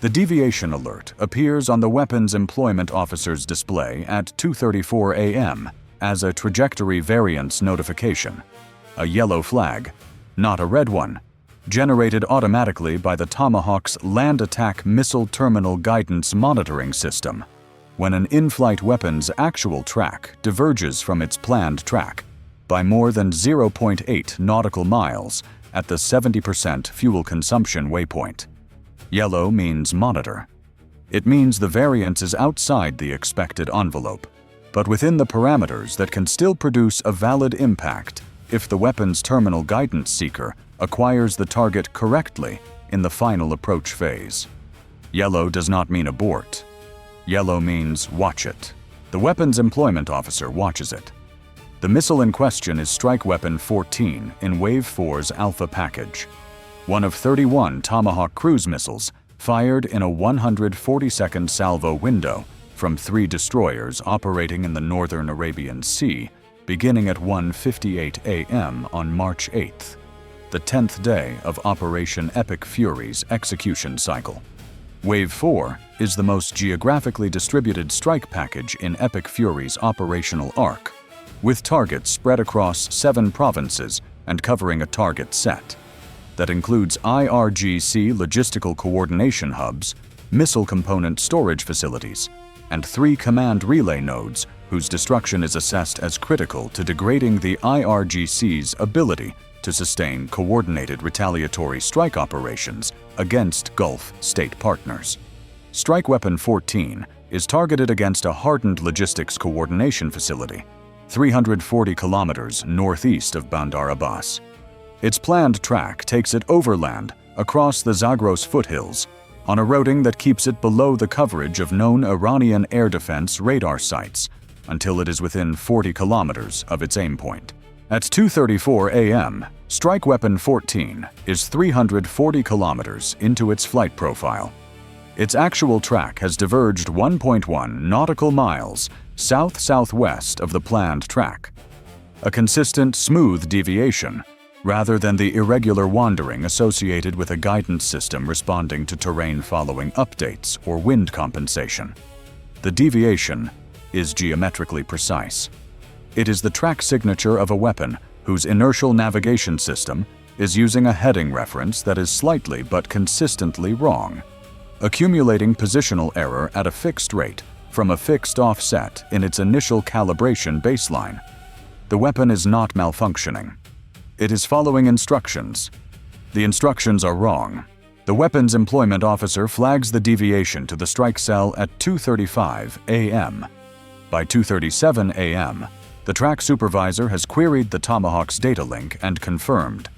The deviation alert appears on the weapons employment officer's display at 2:34 a.m. as a trajectory variance notification, a yellow flag, not a red one, generated automatically by the Tomahawk's Land Attack Missile Terminal Guidance Monitoring System. When an in-flight weapon's actual track diverges from its planned track by more than 0.8 nautical miles at the 70% fuel consumption waypoint. Yellow means monitor. It means the variance is outside the expected envelope, but within the parameters that can still produce a valid impact if the weapon's terminal guidance seeker acquires the target correctly in the final approach phase. Yellow does not mean abort. Yellow means watch it. The weapons employment officer watches it. The missile in question is Strike Weapon 14 in Wave 4's Alpha package, one of 31 Tomahawk cruise missiles fired in a 140-second salvo window from 3 destroyers operating in the northern Arabian Sea, beginning at 1:58 a.m. on March 8th, the 10th day of Operation Epic Fury's execution cycle. Wave 4 is the most geographically distributed strike package in Epic Fury's operational arc, with targets spread across 7 provinces and covering a target set that includes IRGC logistical coordination hubs, missile component storage facilities, and 3 command relay nodes whose destruction is assessed as critical to degrading the IRGC's ability to sustain coordinated retaliatory strike operations against Gulf state partners. Strike Weapon 14 is targeted against a hardened logistics coordination facility 340 kilometers northeast of Bandar Abbas. Its planned track takes it overland across the Zagros foothills on a routing that keeps it below the coverage of known Iranian air defense radar sites until it is within 40 kilometers of its aim point. At 2:34 a.m., Strike Weapon 14 is 340 kilometers into its flight profile. Its actual track has diverged 1.1 nautical miles south-southwest of the planned track, a consistent, smooth deviation rather than the irregular wandering associated with a guidance system responding to terrain following updates or wind compensation. The deviation is geometrically precise. It is the track signature of a weapon whose inertial navigation system is using a heading reference that is slightly but consistently wrong, accumulating positional error at a fixed rate from a fixed offset in its initial calibration baseline. The weapon is not malfunctioning. It is following instructions. The instructions are wrong. The weapons employment officer flags the deviation to the strike cell at 2:35 a.m. By 2:37 a.m., the track supervisor has queried the Tomahawk's data link and confirmed.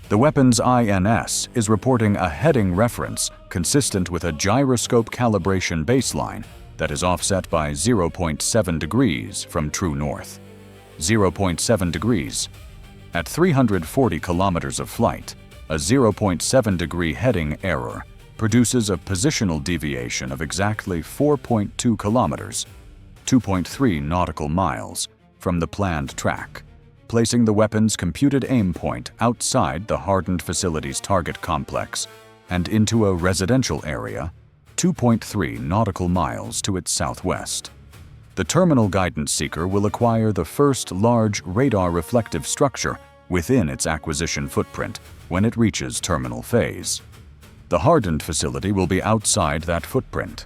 The weapon's INS is reporting a heading reference consistent with a gyroscope calibration baseline that is offset by 0.7 degrees from true north. 0.7 degrees. At 340 kilometers of flight, a 0.7 degree heading error produces a positional deviation of exactly 4.2 kilometers, 2.3 nautical miles, from the planned track, placing the weapon's computed aim point outside the hardened facility's target complex and into a residential area 2.3 nautical miles to its southwest. The terminal guidance seeker will acquire the first large radar reflective structure within its acquisition footprint when it reaches terminal phase. The hardened facility will be outside that footprint.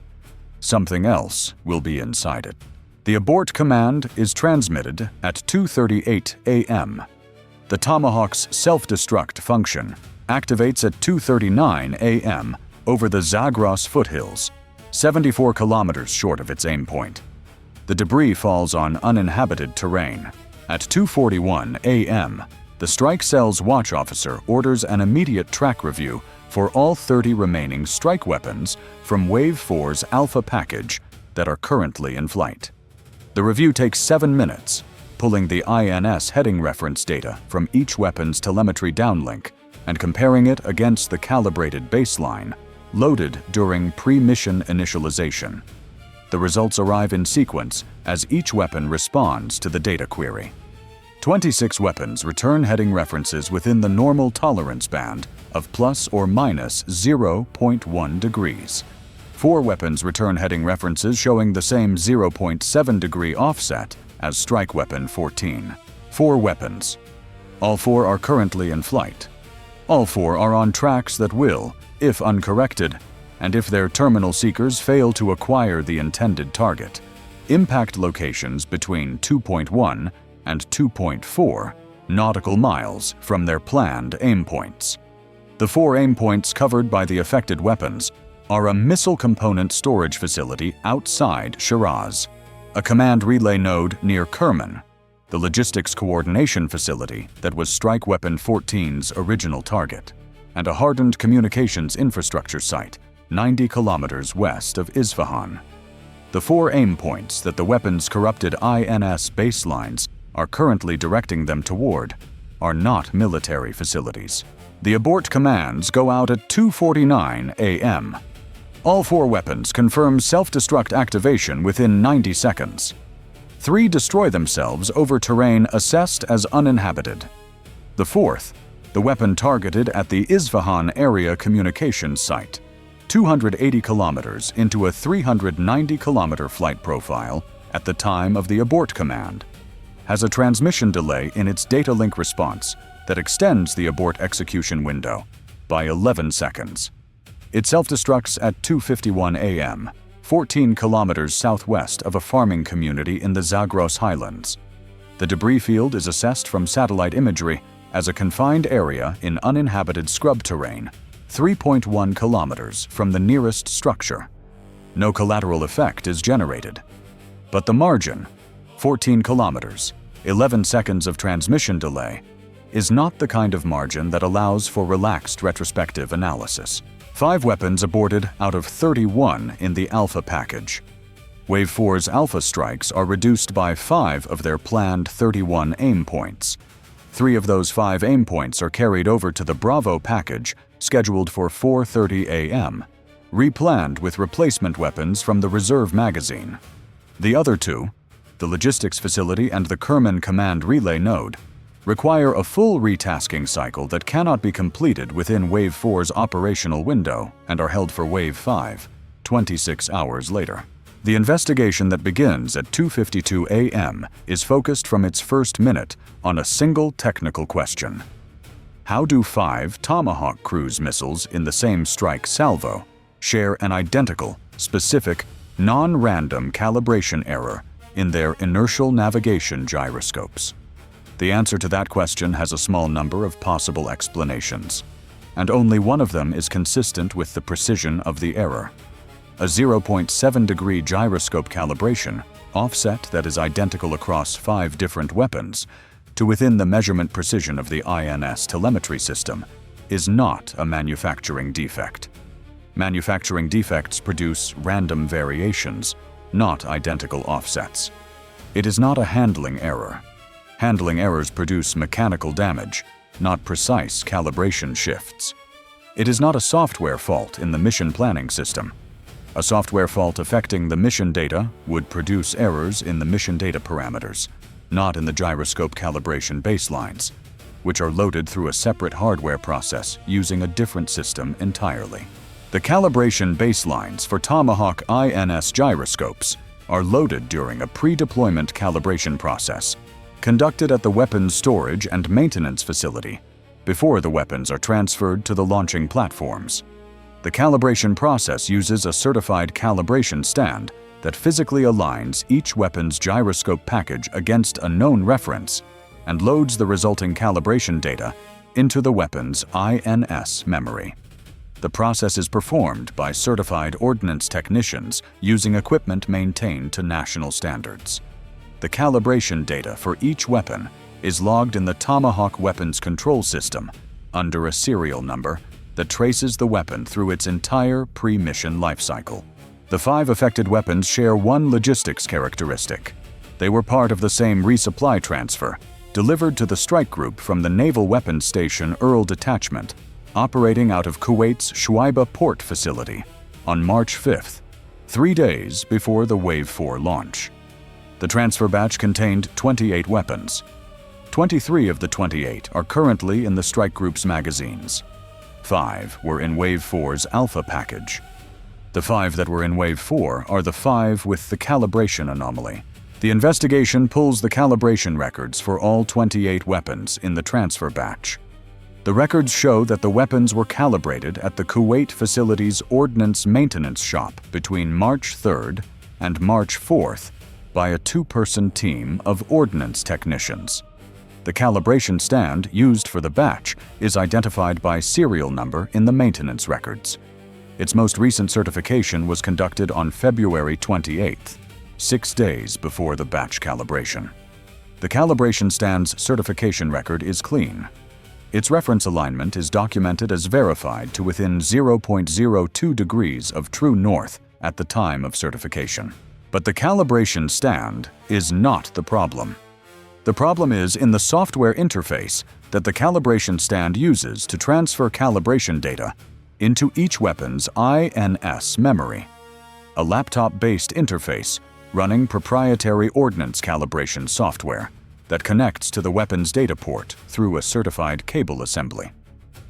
Something else will be inside it. The abort command is transmitted at 2:38 a.m. The Tomahawk's self-destruct function activates at 2:39 a.m. over the Zagros foothills, 74 kilometers short of its aim point. The debris falls on uninhabited terrain. At 2:41 a.m., the strike cell's watch officer orders an immediate track review for all 30 remaining strike weapons from Wave 4's Alpha package that are currently in flight. The review takes 7 minutes, pulling the INS heading reference data from each weapon's telemetry downlink and comparing it against the calibrated baseline loaded during pre-mission initialization. The results arrive in sequence as each weapon responds to the data query. 26 weapons return heading references within the normal tolerance band of plus or minus 0.1 degrees. 4 weapons return heading references showing the same 0.7 degree offset as strike weapon 14. 4 weapons. All 4 are currently in flight. All 4 are on tracks that will, if uncorrected, and if their terminal seekers fail to acquire the intended target, impact locations between 2.1 and 2.4 nautical miles from their planned aim points. The 4 aim points covered by the affected weapons are a missile component storage facility outside Shiraz, a command relay node near Kerman, the logistics coordination facility that was Strike Weapon 14's original target, and a hardened communications infrastructure site 90 kilometers west of Isfahan. The 4 aim points that the weapon's corrupted INS baselines are currently directing them toward are not military facilities. The abort commands go out at 2:49 a.m. All 4 weapons confirm self-destruct activation within 90 seconds. 3 destroy themselves over terrain assessed as uninhabited. The 4th, the weapon targeted at the Isfahan area communications site, 280 kilometers into a 390-kilometer flight profile at the time of the abort command, has a transmission delay in its data link response that extends the abort execution window by 11 seconds. It self-destructs at 2:51 a.m., 14 kilometers southwest of a farming community in the Zagros Highlands. The debris field is assessed from satellite imagery as a confined area in uninhabited scrub terrain, 3.1 kilometers from the nearest structure. No collateral effect is generated. But the margin, 14 kilometers, 11 seconds of transmission delay, is not the kind of margin that allows for relaxed retrospective analysis. 5 weapons aborted out of 31 in the Alpha package. Wave 4's Alpha strikes are reduced by 5 of their planned 31 aim points. 3 of those 5 aim points are carried over to the Bravo package, scheduled for 4:30 a.m., replanned with replacement weapons from the reserve magazine. The other 2, the logistics facility and the Kerman command relay node, require a full retasking cycle that cannot be completed within Wave 4's operational window and are held for Wave 5, 26 hours later. The investigation that begins at 2:52 a.m. is focused from its first minute on a single technical question. How do 5 Tomahawk cruise missiles in the same strike salvo share an identical, specific, non-random calibration error in their inertial navigation gyroscopes? The answer to that question has a small number of possible explanations, and only one of them is consistent with the precision of the error. A 0.7 degree gyroscope calibration, offset that is identical across 5 different weapons, to within the measurement precision of the INS telemetry system, is not a manufacturing defect. Manufacturing defects produce random variations, not identical offsets. It is not a handling error. Handling errors produce mechanical damage, not precise calibration shifts. It is not a software fault in the mission planning system. A software fault affecting the mission data would produce errors in the mission data parameters, not in the gyroscope calibration baselines, which are loaded through a separate hardware process using a different system entirely. The calibration baselines for Tomahawk INS gyroscopes are loaded during a pre-deployment calibration process conducted at the weapons storage and maintenance facility before the weapons are transferred to the launching platforms. The calibration process uses a certified calibration stand that physically aligns each weapon's gyroscope package against a known reference and loads the resulting calibration data into the weapon's INS memory. The process is performed by certified ordnance technicians using equipment maintained to national standards. The calibration data for each weapon is logged in the Tomahawk weapons control system under a serial number that traces the weapon through its entire pre-mission lifecycle. The 5 affected weapons share one logistics characteristic. They were part of the same resupply transfer, delivered to the strike group from the Naval Weapons Station Earl Detachment, operating out of Kuwait's Shuaiba Port facility on March 5th, 3 days before the Wave 4 launch. The transfer batch contained 28 weapons. 23 of the 28 are currently in the strike group's magazines. 5 were in Wave 4's Alpha package. The 5 that were in Wave 4 are the 5 with the calibration anomaly. The investigation pulls the calibration records for all 28 weapons in the transfer batch. The records show that the weapons were calibrated at the Kuwait facility's ordnance maintenance shop between March 3rd and March 4th by a 2-person team of ordnance technicians. The calibration stand used for the batch is identified by serial number in the maintenance records. Its most recent certification was conducted on February 28th, 6 days before the batch calibration. The calibration stand's certification record is clean. Its reference alignment is documented as verified to within 0.02 degrees of true north at the time of certification. But the calibration stand is not the problem. The problem is in the software interface that the calibration stand uses to transfer calibration data into each weapon's INS memory, a laptop-based interface running proprietary ordnance calibration software that connects to the weapon's data port through a certified cable assembly.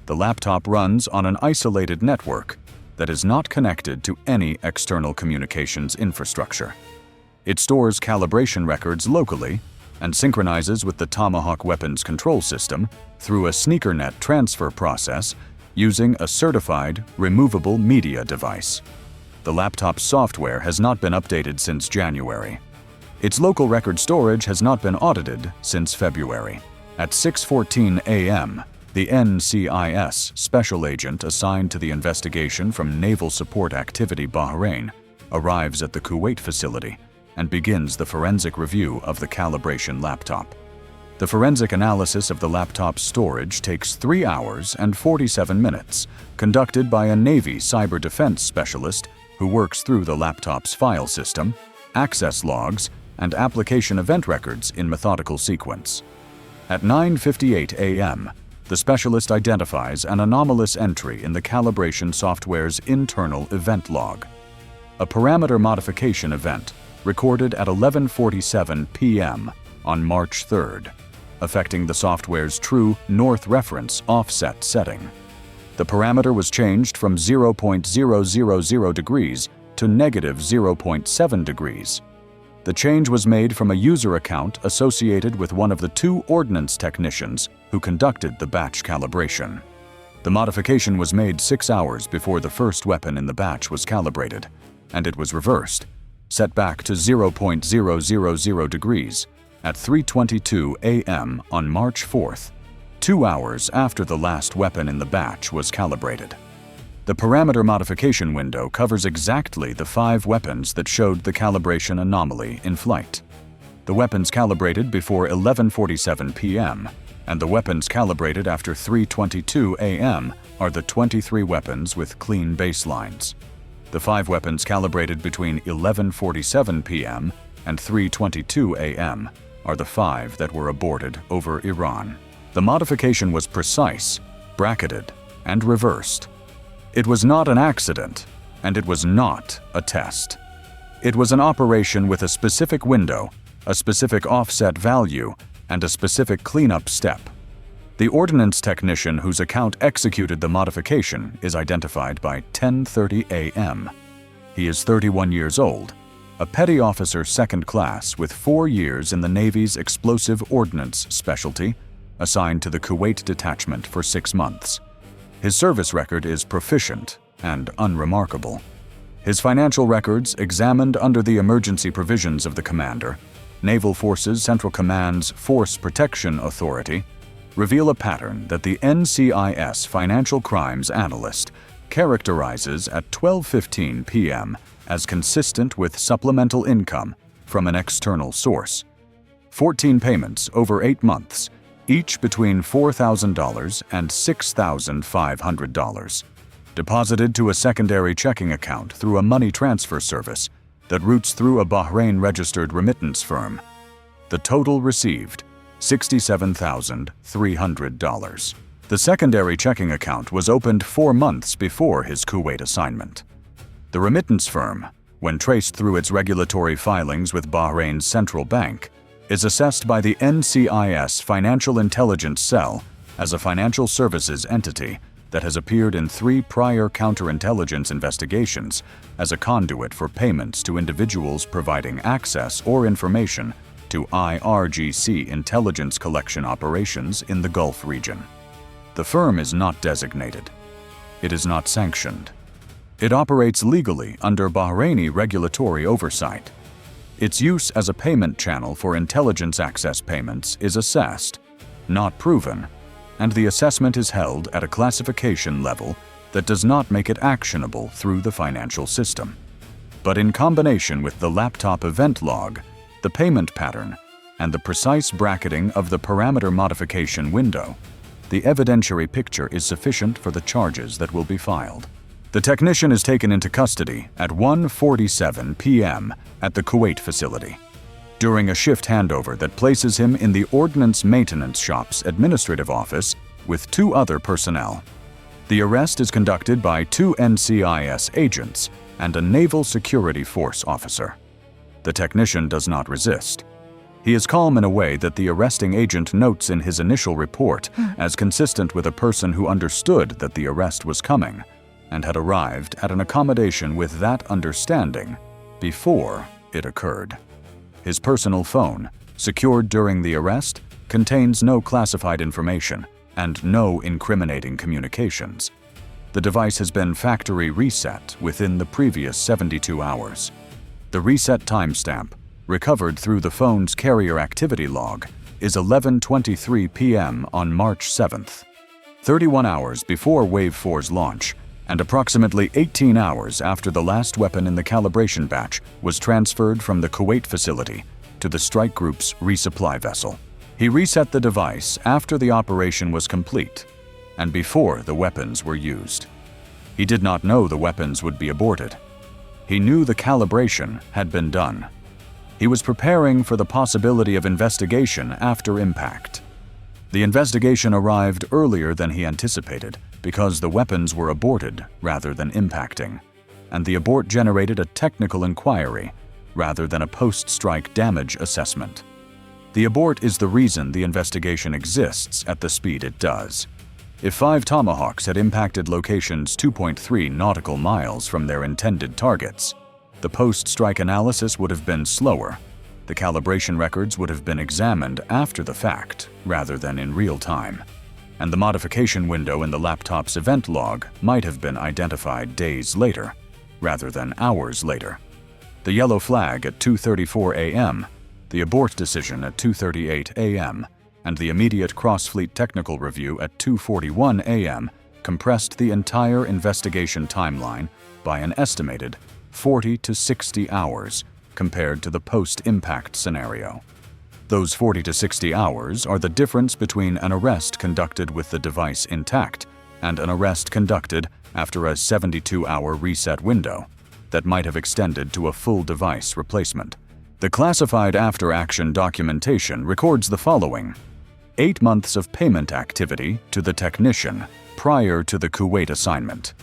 The laptop runs on an isolated network that is not connected to any external communications infrastructure. It stores calibration records locally and synchronizes with the Tomahawk weapons control system through a SneakerNet transfer process using a certified, removable media device. The laptop's software has not been updated since January. Its local record storage has not been audited since February. At 6:14 a.m., the NCIS special agent assigned to the investigation from Naval Support Activity Bahrain arrives at the Kuwait facility and begins the forensic review of the calibration laptop. The forensic analysis of the laptop's storage takes 3 hours and 47 minutes, conducted by a Navy cyber defense specialist who works through the laptop's file system, access logs, and application event records in methodical sequence. At 9:58 a.m., the specialist identifies an anomalous entry in the calibration software's internal event log. A parameter modification event recorded at 11:47 p.m. on March 3rd, affecting the software's true north reference offset setting. The parameter was changed from 0.000 degrees to -0.7 degrees. The change was made from a user account associated with one of the 2 ordnance technicians who conducted the batch calibration. The modification was made 6 hours before the first weapon in the batch was calibrated, and it was reversed, set back to 0.000 degrees at 3:22 a.m. on March 4th, 2 hours after the last weapon in the batch was calibrated. The parameter modification window covers exactly the 5 weapons that showed the calibration anomaly in flight. The weapons calibrated before 11:47 p.m. and the weapons calibrated after 3:22 a.m. are the 23 weapons with clean baselines. The 5 weapons calibrated between 11:47 p.m. and 3:22 a.m. are the 5 that were aborted over Iran. The modification was precise, bracketed, and reversed. It was not an accident, and it was not a test. It was an operation with a specific window, a specific offset value, and a specific cleanup step. The ordnance technician whose account executed the modification is identified by 10:30 a.m. He is 31 years old, a petty officer second class with 4 years in the Navy's explosive ordnance specialty, assigned to the Kuwait detachment for 6 months. His service record is proficient and unremarkable. His financial records, examined under the emergency provisions of the commander, Naval Forces Central Command's Force Protection Authority, reveal a pattern that the NCIS financial crimes analyst characterizes at 12:15 p.m. as consistent with supplemental income from an external source. 14 payments over 8 months, each between $4,000 and $6,500, deposited to a secondary checking account through a money transfer service that routes through a Bahrain-registered remittance firm. The total received, $67,300. The secondary checking account was opened 4 months before his Kuwait assignment. The remittance firm, when traced through its regulatory filings with Bahrain's central bank, is assessed by the NCIS Financial Intelligence Cell as a financial services entity that has appeared in 3 prior counterintelligence investigations as a conduit for payments to individuals providing access or information to IRGC intelligence collection operations in the Gulf region. The firm is not designated. It is not sanctioned. It operates legally under Bahraini regulatory oversight. Its use as a payment channel for intelligence access payments is assessed, not proven, and the assessment is held at a classification level that does not make it actionable through the financial system. But in combination with the laptop event log, the payment pattern, and the precise bracketing of the parameter modification window, the evidentiary picture is sufficient for the charges that will be filed. The technician is taken into custody at 1:47 p.m. at the Kuwait facility, during a shift handover that places him in the Ordnance Maintenance Shop's administrative office with 2 other personnel. The arrest is conducted by 2 NCIS agents and a Naval Security Force officer. The technician does not resist. He is calm in a way that the arresting agent notes in his initial report as consistent with a person who understood that the arrest was coming and had arrived at an accommodation with that understanding before it occurred. His personal phone, secured during the arrest, contains no classified information and no incriminating communications. The device has been factory reset within the previous 72 hours. The reset timestamp, recovered through the phone's carrier activity log, is 11:23 p.m. on March 7th, 31 hours before Wave 4's launch, and approximately 18 hours after the last weapon in the calibration batch was transferred from the Kuwait facility to the strike group's resupply vessel. He reset the device after the operation was complete and before the weapons were used. He did not know the weapons would be aborted. He knew the calibration had been done. He was preparing for the possibility of investigation after impact. The investigation arrived earlier than he anticipated because the weapons were aborted rather than impacting, and the abort generated a technical inquiry rather than a post-strike damage assessment. The abort is the reason the investigation exists at the speed it does. If 5 Tomahawks had impacted locations 2.3 nautical miles from their intended targets, the post-strike analysis would have been slower. The calibration records would have been examined after the fact rather than in real time, and the modification window in the laptop's event log might have been identified days later rather than hours later. The yellow flag at 2:34 a.m., the abort decision at 2:38 a.m., and the immediate cross-fleet technical review at 2:41 a.m. compressed the entire investigation timeline by an estimated 40 to 60 hours compared to the post-impact scenario. Those 40 to 60 hours are the difference between an arrest conducted with the device intact and an arrest conducted after a 72-hour reset window that might have extended to a full device replacement. The classified after-action documentation records the following: 8 months of payment activity to the technician prior to the Kuwait assignment,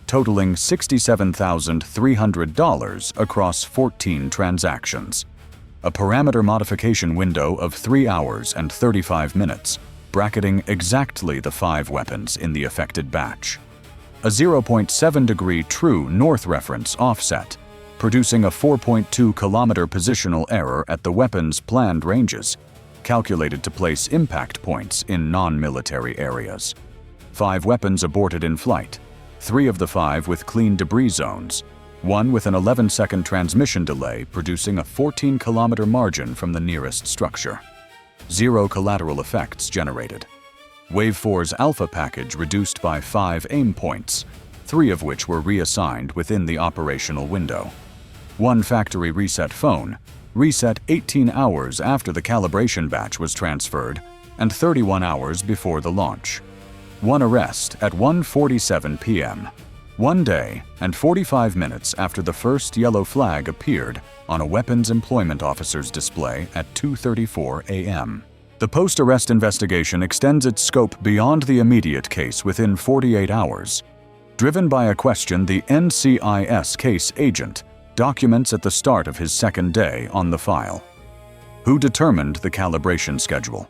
totaling $67,300 across 14 transactions. A parameter modification window of 3 hours and 35 minutes, bracketing exactly the 5 weapons in the affected batch. A 0.7-degree true north reference offset, producing a 4.2-kilometer positional error at the weapon's planned ranges, calculated to place impact points in non-military areas. 5 weapons aborted in flight, 3 of the 5 with clean debris zones, 1 with an 11-second transmission delay producing a 14-kilometer margin from the nearest structure. 0 collateral effects generated. Wave 4's Alpha package reduced by 5 aim points, 3 of which were reassigned within the operational window. 1 factory reset phone, reset 18 hours after the calibration batch was transferred and 31 hours before the launch. 1 arrest at 1:47 p.m., 1 day and 45 minutes after the first yellow flag appeared on a weapons employment officer's display at 2:34 a.m. The post-arrest investigation extends its scope beyond the immediate case within 48 hours. Driven by a question the NCIS case agent documents at the start of his second day on the file. Who determined the calibration schedule?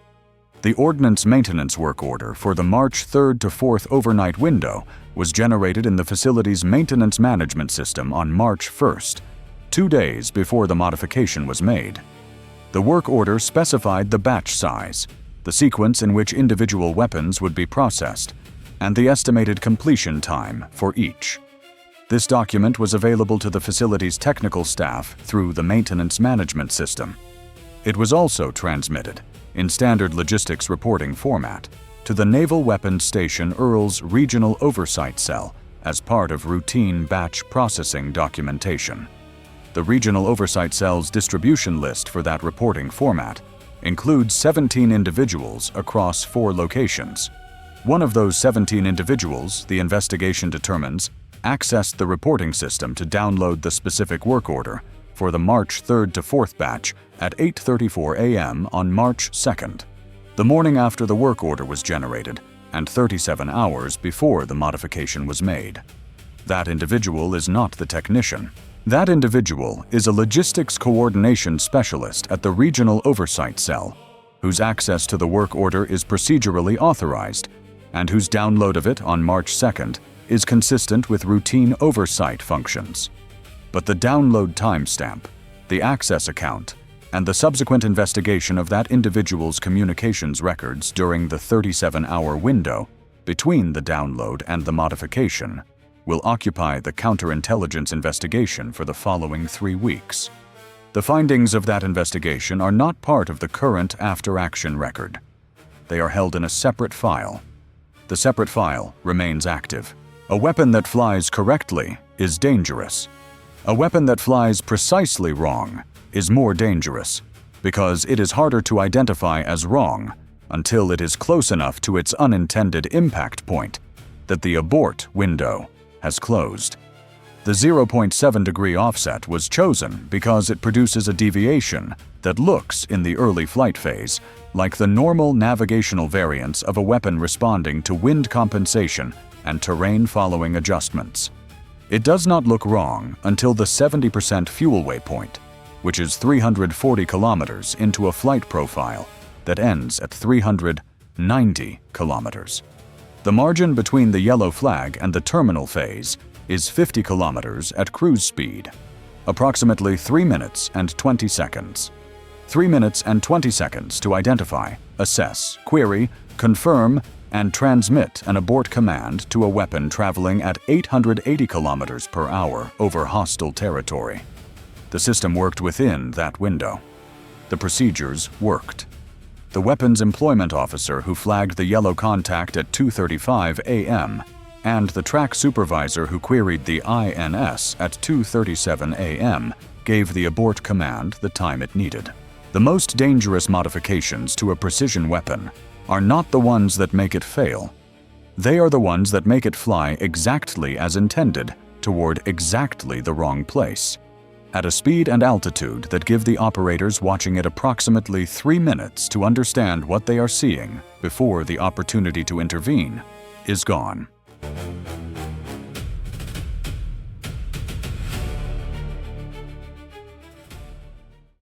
The ordnance maintenance work order for the March 3rd to 4th overnight window was generated in the facility's maintenance management system on March 1st, 2 days before the modification was made. The work order specified the batch size, the sequence in which individual weapons would be processed, and the estimated completion time for each. This document was available to the facility's technical staff through the maintenance management system. It was also transmitted, in standard logistics reporting format, to the Naval Weapons Station Earl's Regional Oversight Cell as part of routine batch processing documentation. The Regional Oversight Cell's distribution list for that reporting format includes 17 individuals across 4 locations. One of those 17 individuals, the investigation determines, accessed the reporting system to download the specific work order for the March 3rd to 4th batch at 8:34 a.m. on March 2nd, the morning after the work order was generated and 37 hours before the modification was made. That individual is not the technician. That individual is a logistics coordination specialist at the Regional Oversight Cell, whose access to the work order is procedurally authorized and whose download of it on March 2nd is consistent with routine oversight functions. But the download timestamp, the access account, and the subsequent investigation of that individual's communications records during the 37-hour window between the download and the modification will occupy the counterintelligence investigation for the following 3 weeks. The findings of that investigation are not part of the current after-action record. They are held in a separate file. The separate file remains active. A weapon that flies correctly is dangerous. A weapon that flies precisely wrong is more dangerous because it is harder to identify as wrong until it is close enough to its unintended impact point that the abort window has closed. The 0.7 degree offset was chosen because it produces a deviation that looks, in the early flight phase, like the normal navigational variance of a weapon responding to wind compensation and terrain-following adjustments. It does not look wrong until the 70% fuel waypoint, which is 340 kilometers into a flight profile that ends at 390 kilometers. The margin between the yellow flag and the terminal phase is 50 kilometers at cruise speed, approximately 3 minutes and 20 seconds. 3 minutes and 20 seconds to identify, assess, query, confirm, and transmit an abort command to a weapon traveling at 880 kilometers per hour over hostile territory. The system worked within that window. The procedures worked. The weapons employment officer who flagged the yellow contact at 2:35 a.m. and the track supervisor who queried the INS at 2:37 a.m. gave the abort command the time it needed. The most dangerous modifications to a precision weapon are not the ones that make it fail. They are the ones that make it fly exactly as intended toward exactly the wrong place, at a speed and altitude that give the operators watching it approximately 3 minutes to understand what they are seeing before the opportunity to intervene is gone.